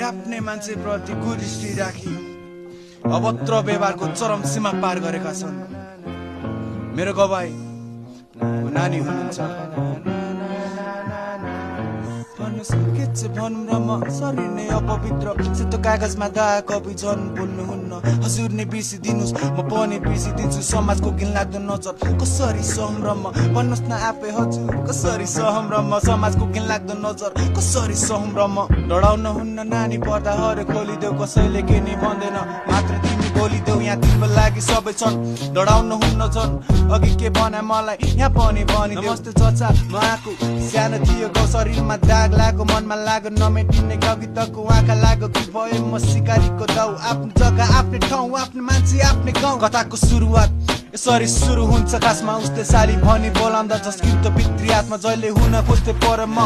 आफ्नै मान्छेप्रति कुदृष्टि राखी अभद्र व्यवहारको चरम सीमा पार गरेका छन्। मेरो गवाई नानी हुनुहुन्छ। के छ भनौँ र म शरीर नै अपवित्र सेतो कागजमा दया कवि झन् बोल्नुहुन्न। हजुर नै बिर्सिदिनुहोस् म पनि बिर्सिदिन्छु समाजको घिनलाग्दो नजर कसरी सहम र म भन्नुहोस् न आफै हजुर कसरी सहम र म समाजको घिनलाग्दो नजर कसरी सहम र म। डराउन हुन्न नानी पर्दाहरू खोलिदेऊ कसैले के नि भन्दैन मात्र तिमी बोलिदेऊ यहाँ तिम्रो लागि सबै छन्। डराउन हुन्न झन् अघि के भने मलाई यहाँ पनि भनिदेऊ। नमस्ते चचा म आएको सानो थियो गाउँ शरीरमा दाग लाग्यो मनमा लाग्यो नमेटिने गीतको उहाँका लाग्यो कि भयो म सिकारीको दाउ आफ्नो जग्गा आफ्नै ठाउँ आफ्नो मान्छे आफ्नै गाउँ। कथाको सुरुवात यसरी सुरु हुन्छ खासमा उसले साली भनी बोलाउँदा जस्किन्तो भित्री आत्मा जहिले हुन खोज्थे पर म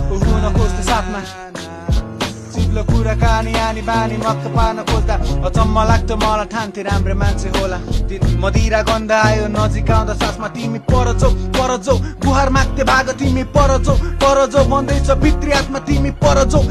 हुन खोज्थे साथमा चिप्लो कुराकानी आनी बानी मक्क पार्न खोज्दा अचम्म लाग्थ्यो मलाई ठान्थे राम्रो मान्छे होला। मदिरा गन्ध आयो नजिक आउँदा सासमा तिमी पर जाऊ गुहार माग्थे भाग तिमी पर जाऊ भन्दैछ भित्री आत्मा तिमी पर जाऊ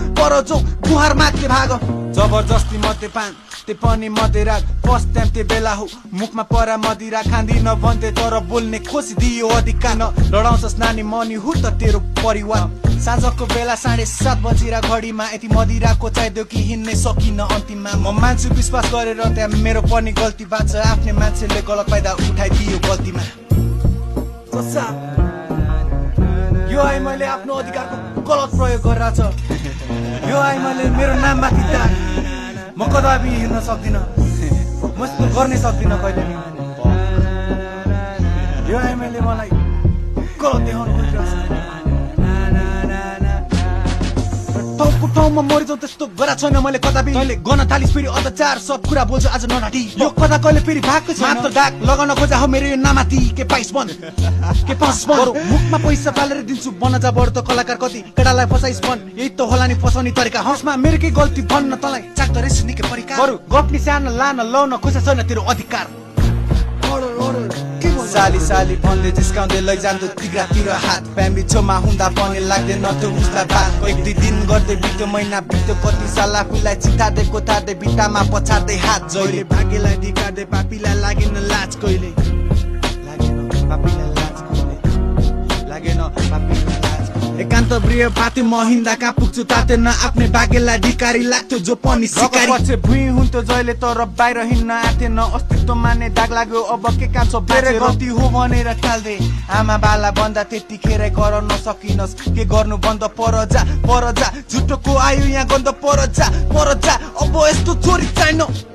गुहार माग्थे भाग। जबरजस्ती मध्यपान ते पनि मदिरा फर्स्ट टाइम त्यो बेला हो मुखमा परा मदिरा खाँदिन भन्थे तर बोल्ने खोसिदियो अधिकार। न लडाउँछस् नानी मनी हु त तेरो परिवार। साँझको बेला 7:30 बजिरा घडीमा यति मदिराको चाहिदियो कि हिँड्नै सकिन अन्तिममा। म मान्छु विश्वास गरेर त्यहाँ मेरो पनि गल्ती बाँच्छ आफ्नै मान्छेले गलत फाइदा उठाइदियो गल्तीमा। यो आई मैले आफ्नो अधिकारको गलत प्रयोग गरिरहेछ। यो आई मैले मेरो नाममाथि दाग म कदापि हिँड्न सक्दिन म यस्तो गर्नै सक्दिन कहिले नि। यो आई मैले मलाई गलत देखाउनु खोजिरहेछ। ठाउँमा मरिजाउँ त्यस्तो गरा छैन मैले कदापि। तैँले गर्न थालिस् फेरि अत्याचार सब कुरा बोल्छु आज नढाँटी। यो कथा कहिले फेरि भएको छ मात्र दाग लगाउन खोजा हो मेरो यो नामाथि के पाइस बन्द के पास बन्द। मुखमा पैसा फालेर दिन्छु बन्न जा बढ्दो कलाकार कति केटालाई फसाइस बन्द यही त होला नि फसाउने तरिका। हसमा मेरो के गल्ती भन्न तँलाई चाक्दो रहेछ निकै परिकार। बरु गफ्नी सानो लान लाउन खोजा छैन तेरो अधिकार। साली भन्दै जिस्काउँदै लैजान्थ्यो तिग्रातिर हात फ्यामिली छेउमा हुँदा पनि लाग्दैन थियो उसलाई बात। 1-2 दिन गर्दै बित्यो महिना बित्यो कति साल आफूलाई चितार्दै कोतार्दै भित्तामा पछार्दै हात जहिले भाग्यलाई धिकार्दै पापीलाई लागेन लाज कहिले लागेन एकान्त प्रिय पाथी म हिँड्दा कहाँ पुग्छु तातेन आफ्नै भाग्यलाई धिकारी लाग्थ्यो जो पनि सिकारी। पछि भुइँ हुन्थ्यो जहिले तर बाहिर हिँड्न आथेन अस्तित्व माने दाग लाग्यो अब के काम छ बेरे गल्ती हो भनेर टाल्दे आमा बाला भन्दा त्यतिखेरै गर नसकिनस् के गर्नु बन्द पर जा झुटोको आयो यहाँ गन्ध पर जा अब यस्तो छोरी चाहिन।